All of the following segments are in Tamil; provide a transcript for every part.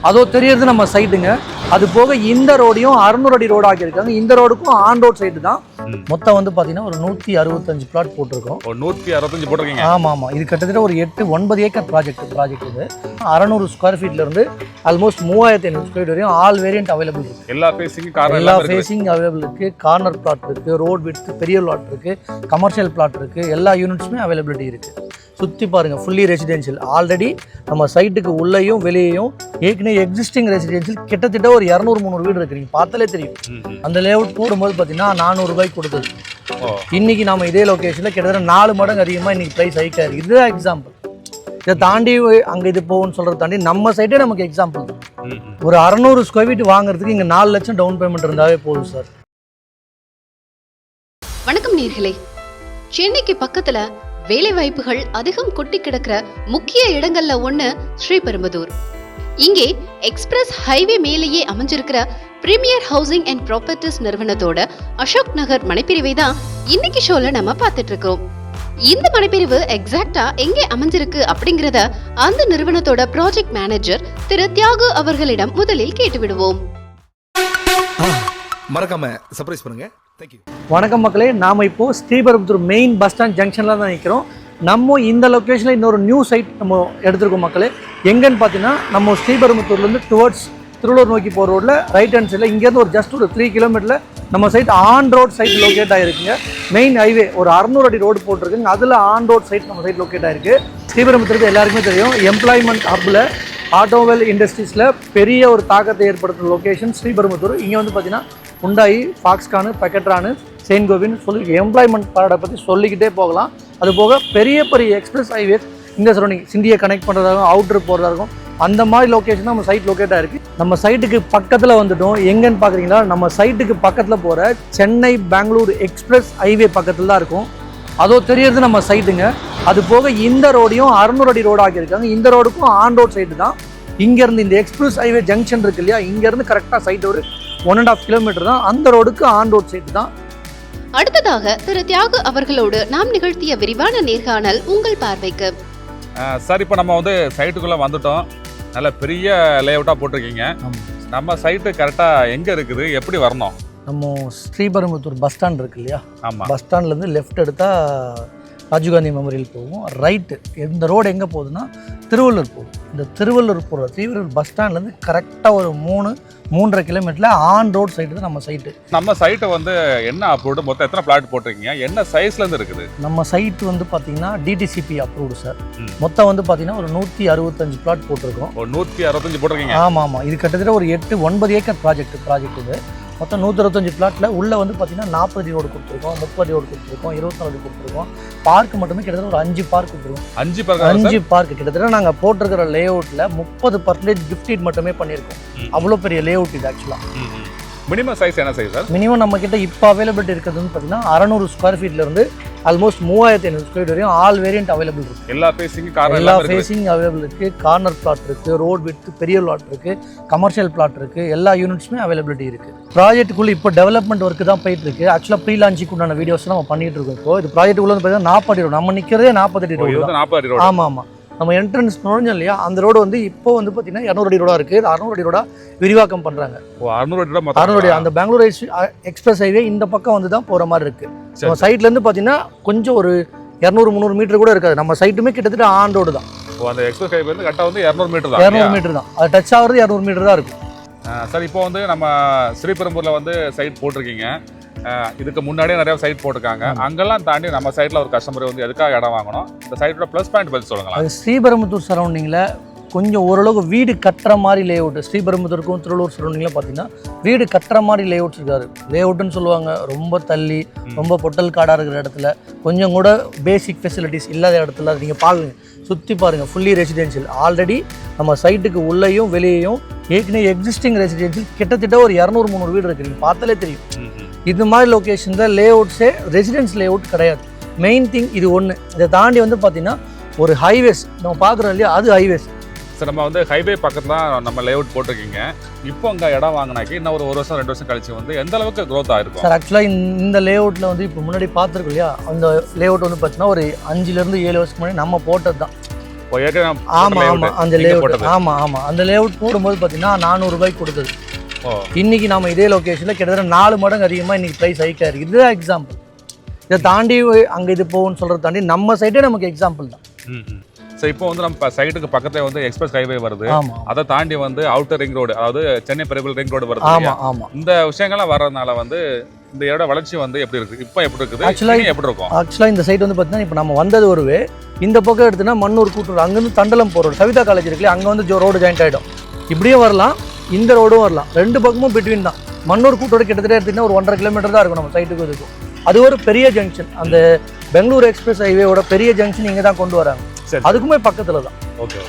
அதோ தெரியறது நம்ம சைட்டுங்க. அது போக இந்த ரோடையும் 600 அடி ரோடு ஆக்கியிருக்காங்க. இந்த ரோடுக்கும் ஆன் ரோட் சைடு தான். மொத்தம் வந்து பார்த்தீங்கன்னா ஒரு 165 பிளாட் போட்டிருக்கோம். 165 போட்டிருக்கீங்க? ஆமாம். இது கிட்டத்தட்ட ஒரு 8-9 ஏக்கர் ப்ராஜெக்ட் இது 600 ஸ்கொயர் ஃபீட்லேருந்து ஆல்மோஸ்ட் 3500 ஸ்கொயர் வரையும் ஆல் வேரியன்ட் அவைலபிள் இருக்குது. எல்லா ஃபேஸிங் அவைலபிள் இருக்குது. கார்னர் பிளாட் இருக்குது, ரோட் வித் பெரிய பிளாட் இருக்குது, கமர்ஷியல் பிளாட் இருக்குது, எல்லா யூனிட்ஸுமே அவைலபிலிட்டி இருக்குது. சுற்றி பாருங்கள், ஃபுல்லி ரெசிடென்ஷியல். ஆல்ரெடி நம்ம சைட்டுக்கு உள்ளேயும் வெளியேயும் ஏற்கனவே எக்ஸிஸ்டிங் ரெசிடென்ஷியல் கிட்டத்தட்ட ஒரு 200-300 வீடு இருக்குது. நீங்கள் பார்த்தாலே தெரியும். அந்த லேஅவுட் போடும்போது பார்த்தீங்கன்னா 400 ரூபாய்க்கு கொடுத்தது. இன்னைக்கு நம்ம இதே லொக்கேஷனில் கிட்டத்தட்ட 4 மடங்கு அதிகமாக இன்னைக்கு ப்ரைஸ் ஹைக் ஆயிருக்கு. இதுதான் எக்ஸாம்பிள். இதை தாண்டி அங்கே இது போகும்னு சொல்கிறத தாண்டி நம்ம சைட்டே நமக்கு எக்ஸாம்பிள் தான். ஒரு 600 ஸ்கொயர் ஃபீட் வாங்குறதுக்கு இங்கே 4 லட்சம் டவுன் பேமெண்ட் இருந்தாவே போதும் சார். வணக்கம் நேயர்களே. சென்னைக்கு பக்கத்துல வேலை வாய்ப்புகள் அதிகம் கொட்டி கிடக்கிற முக்கிய இடங்கள்ல ஒண்ணு ஸ்ரீபெரும்புதூர். இங்கே எக்ஸ்பிரஸ் ஹைவே மேலேயே அமைஞ்சிருக்கிற பிரீமியர் ஹவுசிங் அண்ட் ப்ராப்பர்ட்டிஸ் நிறுவனத்தோட அசோக் நகர் மனைப்பிரிவை தான் இன்னைக்கு ஷோல நம்ம பார்த்துட்டு இருக்கோம். இந்த மனைப்பிரிவு எக்ஸாக்டா எங்கே அமைஞ்சிருக்கு அப்படிங்கறத அந்த நிறுவனத்தோட ப்ராஜெக்ட் மேனேஜர் திரு தியாகு அவர்களிடம் முதலில் கேட்டு விடுவோம். மறக்காம சர்ப்ரைஸ் பண்ணுங்க. தேங்க்யூ. வணக்கம் மக்களே. நாம் இப்போ ஸ்ரீபெரும்புதூர் மெயின் பஸ் ஸ்டாண்ட் ஜங்ஷனில் தான் நிற்கிறோம். நம்ம இந்த லொக்கேஷனில் இன்னொரு நியூ சைட் நம்ம எடுத்துருக்கோம் மக்களே. எங்கன்னு பார்த்தீங்கன்னா நம்ம ஸ்ரீபெரும்புதூர்லேருந்து டுவர்ட்ஸ் திருவள்ளூர் நோக்கி போகிற ரோட்டில் ரைட் ஹேண்ட் சைடில் இங்கேருந்து ஒரு ஜஸ்ட் ஒரு 3 கிலோமீட்டரில் நம்ம site on road site locate ஆகிருக்குங்க. மெயின் ஹைவே ஒரு 600 அடி ரோடு போட்டிருக்குங்க. அதில் ஆன் ரோட் சைட் நம்ம சைட் லொக்கேட் ஆகிருக்கு. ஸ்ரீபெரும்புதூருக்கு எல்லாருக்குமே தெரியும், எம்ப்ளாய்மெண்ட் ஹப்பில் ஆட்டோமொபைல் இண்டஸ்ட்ரீஸில் பெரிய ஒரு தாக்கத்தை ஏற்படுத்துகிற லொக்கேஷன் ஸ்ரீபெரும்புதூர். இங்கே வந்து பார்த்தீங்கன்னா ஹுண்டாய், ஃபாக்ஸ்கானு, பெக்கட்ரானு, செயின்ட் கோவின் சொல்லி எம்ப்ளாய்மெண்ட் பாரடை பற்றி சொல்லிக்கிட்டே போகலாம். அது போக பெரிய பெரிய எக்ஸ்பிரஸ் ஹைவேஸ் இந்த சரௌண்டிங் சிண்டியை கனெக்ட் பண்ணுறதாகும், அவுட்ரு போகிறதாகும், அந்த மாதிரி லொக்கேஷன் நம்ம சைட் லொக்கேட்டாக இருக்குது. நம்ம சைட்டுக்கு பக்கத்தில் வந்துட்டோம். எங்கன்னு பார்க்குறீங்களா, நம்ம சைட்டுக்கு பக்கத்தில் போகிற சென்னை பெங்களூர் எக்ஸ்பிரஸ் ஹைவே பக்கத்தில் தான் இருக்கும். அதோ தெரியறது நம்ம சைட்டுங்க. அது போக இந்த ரோடையும் 600 அடி ரோடு ஆக்கியிருக்காங்க. இந்த ரோடுக்கும் ஆன் ரோட் சைட்டு தான். இங்கேருந்து இந்த எக்ஸ்பிரஸ் ஹைவே ஜங்ஷன் இருக்கு இல்லையா, இங்கேருந்து கரெக்டாக சைட் ஒரு 1.5 கிலோமீட்டர் தான். அந்த ரோடுக்கு ஆன் ரோட் சைட்டு தான். அடுத்ததாக திரு தியாகு அவர்களோடு நாம் நிகழ்த்திய விரிவான நேர்காணல் உங்கள் பார்வைக்கு. சார், இப்போ நம்ம வந்து சைட்டுக்குள்ளே வந்துட்டோம். நல்ல பெரிய லேஅவுட்டாக போட்டிருக்கீங்க. நம்ம சைட்டு கரெக்டாக எங்கே இருக்குது, எப்படி வரணும்? நம்ம ஸ்ரீபெரும்புதூர் பஸ் ஸ்டாண்ட் இருக்கு இல்லையா, ஆமாம். பஸ் ஸ்டாண்ட்லேருந்து லெஃப்ட் எடுத்தால் ராஜீவ்காந்தி மெமோரியல் போகும். ரைட்டு இந்த ரோடு எங்கே போகுதுன்னா திருவள்ளூர் போகும். இந்த திருவள்ளூர் போகிற திருவள்ளூர் பஸ் ஸ்டாண்ட்லேருந்து கரெக்டாக ஒரு 3-3.5 கிலோமீட்டரில் ஆன் ரோட் சைட்டு தான் நம்ம சைட்டு. நம்ம சைட்டை வந்து என்ன அப்ரூவ்டு, மொத்தம் எத்தனை பிளாட் போட்டிருக்கீங்க, என்ன சைஸ்லேருந்து இருக்குது? நம்ம சைட்டு வந்து பார்த்தீங்கன்னா டிடிசிபி அப்ரூவ்டு சார். மொத்தம் வந்து பார்த்தீங்கன்னா ஒரு 165 பிளாட் போட்டிருக்கோம். 165 போட்டிருக்கீங்க? ஆமாம். இது கிட்டத்தட்ட ஒரு 8-9 ஏக்கர் ப்ராஜெக்ட் இது. மொத்தம் 165 பிளாட்டில் உள்ளே வந்து பார்த்தீங்கன்னா 40 அடி ரோடு கொடுத்துருக்கோம், 30 அடி ரோடு கொடுத்துருக்கோம், 24 அடி கொடுத்துருக்கோம். பார்க் மட்டுமே கிட்டத்தட்ட ஒரு 5 பார்க் கொடுத்துருக்கோம். 5 பார்க் கிட்டத்தட்ட நாங்கள் போட்டிருக்கிற லேஅவுட்டில் 30% கிஃப்டீட் மட்டுமே பண்ணியிருக்கோம். அவ்வளோ பெரிய லேஅவுட் இது ஆக்சுவலாக. மினிமம் சைஸ் என்ன சைஸ் சார்? மினிமம் நம்ம கிட்ட இப்போ அவைலபிலிட்டி இருக்கிறதுன்னு பார்த்தீங்கன்னா 600 ஸ்கொயர் ஃபீட்லேருந்து ஆல்மோஸ்ட் 3500 ஸ்கொயர் வரையும் ஆல் வேரியன்ட் அவைலபிள் இருக்குது. எல்லா ஃபேஸிங் அவைலபிள் இருக்குது. கார்னர் பிளாட் இருக்குது, ரோட் வித் பெரிய பிளாட் இருக்குது, கமர்ஷியல் பிளாட் இருக்குது, எல்லா யூனிட்ஸுமே அவைலபிலிட்டி இருக்குது. ப்ராஜெக்ட்டுக்குள்ளே இப்போ டெவலப்மெண்ட் ஒர்க்கு தான் போயிட்டு இருக்கு. ஆக்சுவலாக ப்ரீ லான்ச்சுக்கு உண்டான வீடியோஸ் நம்ம பண்ணிட்டு இருக்கோம். இப்போ இது ப்ராஜெக்ட்டுக்குள்ள வந்து பார்த்தீங்கன்னா 40 அடி ரோடு. நம்ம நிற்கிறதே 40 அடி ரோடு. ஆமாம். நம்ம என்ட்ரன்ஸ் நுழைஞ்சோம் இல்லையா, அந்த ரோடு வந்து இப்போ வந்து பார்த்தீங்கன்னா 200 அடி ரோடாக இருக்குது. 600 அடி ரோடாக விரிவாக்கம் பண்ணுறாங்க. 600 அடி அந்த பெங்களூர் எக்ஸ்பிரஸ் ஹைவே இந்த பக்கம் வந்து தான் போகிற மாதிரி இருக்குது. நம்ம சைட்லேருந்து பார்த்தீங்கன்னா கொஞ்சம் ஒரு 200-300 மீட்டர் கூட இருக்காது. நம்ம சைட்டுமே கிட்டத்தட்ட ஆன் ரோடு தான். அந்த எக்ஸ்பிரஸ் ஹைவே வந்து கரெக்டாக வந்து 200 மீட்டர் தான். 200 மீட்டர் தான். அது டச் ஆகிறது 200 மீட்டர் தான் இருக்கும். சார், இப்போ வந்து நம்ம ஸ்ரீபெரும்பூரில் வந்து சைட் போட்டிருக்கீங்க. இதுக்கு முன்னாடியே நிறைய சைட் போட்டிருக்காங்க. அங்கெல்லாம் தாண்டி நம்ம சைட்டில் ஒரு கஸ்டமர் வந்து எதுக்காக இடம் வாங்கணும், இந்த சைட்டோட ப்ளஸ் பாயிண்ட் பற்றி சொல்லுங்களா? அது ஸ்ரீபெரும்புதூர் சரௌண்டிங்கில் கொஞ்சம் ஓரளவுக்கு வீடு கட்டுற மாதிரி லேஅவுட். ஸ்ரீபெரும்புதூருக்கும் திருவள்ளூர் சரௌண்டிங்கில் பார்த்தீங்கன்னா வீடு கட்டுற மாதிரி லேஅவுட்ஸ் இருக்காது. லேஅவுட்டுன்னு சொல்லுவாங்க ரொம்ப தள்ளி, ரொம்ப பொட்டல் காடாக இருக்கிற இடத்துல, கொஞ்சம் கூட பேசிக் ஃபெசிலிட்டிஸ் இல்லாத இடத்துல நீங்கள் பாருங்க, சுற்றி பாருங்கள், ஃபுல்லி ரெசிடென்ஷியல். ஆல்ரெடி நம்ம சைட்டுக்கு உள்ளேயும் வெளியேயும் ஏற்கனவே எக்ஸிஸ்டிங் ரெசிடென்ஷியல் கிட்டத்தட்ட ஒரு 200-300 வீடு இருக்குது. நீங்கள் பார்த்தாலே தெரியும். இது மாதிரி லொக்கேஷன் தான் லேஅவுட்ஸே ரெசிடென்ஸ் லேஅவுட் கிடையாது. மெயின் திங் இது ஒன்று. இதை தாண்டி வந்து பார்த்தீங்கன்னா ஒரு ஹைவேஸ் நம்ம பார்க்குறோம் இல்லையா, அது ஹைவேஸ். சார், நம்ம வந்து ஹைவே பக்கத்தில் தான் நம்ம லேஅவுட் போட்டிருக்கீங்க. இப்போ அங்கே இடம் வாங்கினாக்கி இன்னும் ஒரு வருஷம் 2 வருஷம் கழிச்சு வந்து எந்த அளவுக்கு க்ரோத் ஆகிருக்கும் சார்? ஆக்சுவலாக இந்த லேஅவுட்டில் வந்து இப்போ முன்னாடி பார்த்துருக்கோம் இல்லையா, அந்த லேஅவுட் வந்து பார்த்தீங்கன்னா ஒரு 5-7 வருஷத்துக்கு முன்னாடி நம்ம போட்டது தான். ஏற்கனவே ஆமா layout ஆமா அந்த நீங்க லேஅவுட் போட்டது. ஆமா ஆமா அந்த லேஅவுட் போடும்போது பார்த்தீங்கன்னா 400 ரூபாய்க்கு கொடுத்தது. ஓ இன்னைக்கு நம்ம இதே லொகேஷனில் கிட்டத்தட்ட 4 மடங்கு அதிகமாக இன்னைக்கு ப்ரைஸ் ஹைக்காக இருக்குது. இதுதான் எக்ஸாம்பிள். இதை தாண்டி அங்கே இது போகும்னு சொல்கிறத தாண்டி நம்ம சைடே நமக்கு எக்ஸாம்பிள் தான். ஸோ இப்போ வந்து நம்ம சைட்டுக்கு பக்கத்துல வந்து எக்ஸ்பிரஸ் ஹைவே வருது. ஆமாம் அதை தாண்டி வந்து அவுட்டர் ரிங் ரோடு, அதாவது சென்னை பெரியபல் ரிங் ரோடு வருது. ஆமாம் ஆமாம். இந்த விஷயங்கள்லாம் வர்றதுனால வந்து இந்த இடோட வளர்ச்சி வந்து எப்படி இருக்கு, இப்போ எப்படி இருக்குது, Actually- இனி எப்படி இருக்கும்? ஆக்சுவலாக இந்த சைட் வந்து பார்த்தீங்கன்னா இப்போ நம்ம வந்தது ஒரு வே, இந்த பக்கம் எடுத்துன்னா மண்ணூர் கூட்டுறோம், அங்கேருந்து தண்டலம் போகிற ரோடு சவிதா காலேஜ் இருக்குல்ல, அங்கே வந்து ரோடு ஜாயிண்ட் ஆகிடும். இப்படியும் வரலாம், இந்த ரோடும் வரலாம், ரெண்டு பக்கமும் பிட்வீன் தான். மண்ணூர் கூட்டோடு கிட்டத்தட்ட எடுத்திங்கன்னா ஒரு 1.5 கிலோமீட்டர் தான் இருக்கும் நம்ம சைட்டுக்கு இருக்கும். அது ஒரு பெரிய ஜங்ஷன், அந்த பெங்களூர் எக்ஸ்பிரஸ் ஹைவேவோட பெரிய ஜங்ஷன் இங்கே தான் கொண்டு வராங்க. சரி, அதுக்குமே பக்கத்தில் தான். ஓகே.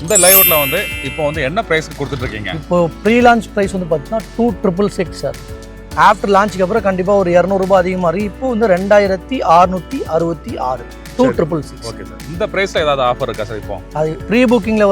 இந்த லேஅவுட்ல வந்து இப்போ வந்து என்ன பிரைஸ்க்கு கொடுத்துட்டு இருக்கீங்க? இப்போ ப்ரீ லான்ச் ப்ரைஸ் வந்து பார்த்தீங்கன்னா 2666 சார். ஆஃப்டர் லான்ச்சுக்கு அப்புறம் கண்டிப்பாக ஒரு 200 ரூபாய் அதிகமாக இருக்குது. இப்போ வந்து 2666 2666. Okay sir. இந்த பிரைஸ்ல ஏதாவது ஆஃபர் இருக்கா சார் இப்போ? அது ப்ரீ புக்கிங்கில்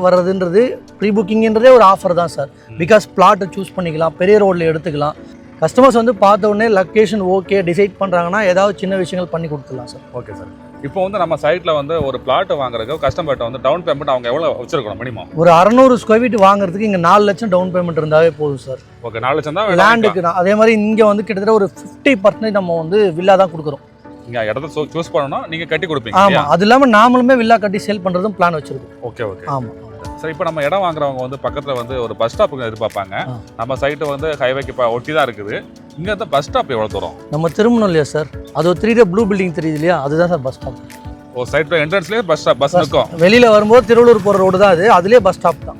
வர்றதுன்றது ப்ரீ புக்கிங்ன்றதே ஒரு ஆஃபர் தான் சார். பிகாஸ் பிளாட்டை சூஸ் பண்ணிக்கலாம், பெரிய ரோட்டில் எடுத்துக்கலாம். கஸ்டமர்ஸ் வந்து பார்த்த உடனே லொக்கேஷன் ஓகே டிசைட் பண்ணுறாங்கன்னா ஏதாவது சின்ன விஷயங்கள் பண்ணி கொடுத்துடலாம் சார். Okay sir. இப்போ வந்து நம்ம சைட்ல வந்து ஒரு பிளாட் வாங்குறதுக்கு கஸ்டமர்கிட்ட வந்து டவுன் பேமெண்ட் அவங்க எவ்வளோ வச்சிருக்கணும் மினிமம்? ஒரு 600 ஸ்கொயர் ஃபீட் வாங்குறதுக்கு இங்கே 4 லட்சம் டவுன் பேமெண்ட் இருந்தாவே போதும் சார். ஓகே, 4 லட்சம் தான் லேண்டுக்கு தான். அதே மாதிரி இங்கே வந்து கிட்டத்தட்ட ஒரு 50% நம்ம வந்து வில்லா தான் கொடுக்குறோம். நீங்க இடத்த சூஸ் பண்ணணும், நீங்க கட்டி கொடுப்பீங்க. ஆமாம், அது இல்லாமல் நாமளுமே வில்லா கட்டி சேல் பண்ணுறதும் பிளான் வச்சிருக்கோம். Okay okay. ஆமாம் சார், இப்போ நம்ம இடம் வாங்குறவங்க வந்து பக்கத்துல வந்து ஒரு பஸ் ஸ்டாப்புக்கு எதிர்பார்ப்பாங்க. நம்ம சைட்டு வந்து ஹைவேக்கு ஒட்டி தான் இருக்குது. இங்க இருந்து பஸ் ஸ்டாப் எவ்வளவு தூரம்? நம்ம திரும்பணும் இல்லையா சார், அது ஒரு 3D ப்ளூ பில்டிங் தெரியுது இல்லையா, அதுதான் சார் பஸ் ஸ்டாப். ஒரு சைட்ல என்ட்ரன்ஸ்லயே பஸ் இருக்கும். வெளியில் வரும்போது திருவள்ளூர் போகிற ரோடு தான் அது, அதுலேயே பஸ் ஸ்டாப் தான்.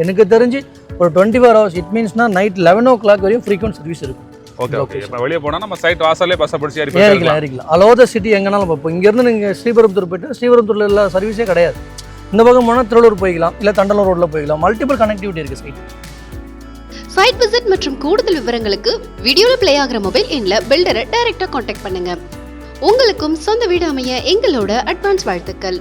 எனக்கு தெரிஞ்சு ஒரு 24 hours, இட் மீன்ஸ்னா நைட் 11 o'clock வரையும் ஃப்ரீக்வென்ட் சர்வீஸ் இருக்கும். Okay okay. இப்போ வெளியே போனா நம்ம சைட் வாசல்லே பஸ் பிடிச்சி ஏறிக்கலாம். அலோத சிட்டி எங்கனாலும் பார்ப்போம். இங்கேருந்து நீங்கள் ஸ்ரீபெரும்புத்தூர் போயிட்டு ஸ்ரீபெரும்புத்தூரில் எல்லா சர்வீஸே கிடையாது. இந்த பக்கம் போனால் திருவள்ளூர் போய்க்கலாம், இல்லை தண்டலூர் ரோட்டில் போய்க்கலாம். மல்டிபிள் கனெக்டிவிட்டி இருக்குது சைட். சைட் விசிட் மற்றும் கூடுதல் விவரங்களுக்கு வீடியோல ப்ளே ஆகிற மொபைல் எண்ணில் பில்டரை டைரக்டா காண்டாக்ட் பண்ணுங்க. உங்களுக்கும் சொந்த வீடு அமைய எங்களோட அட்வான்ஸ் வாழ்த்துக்கள்.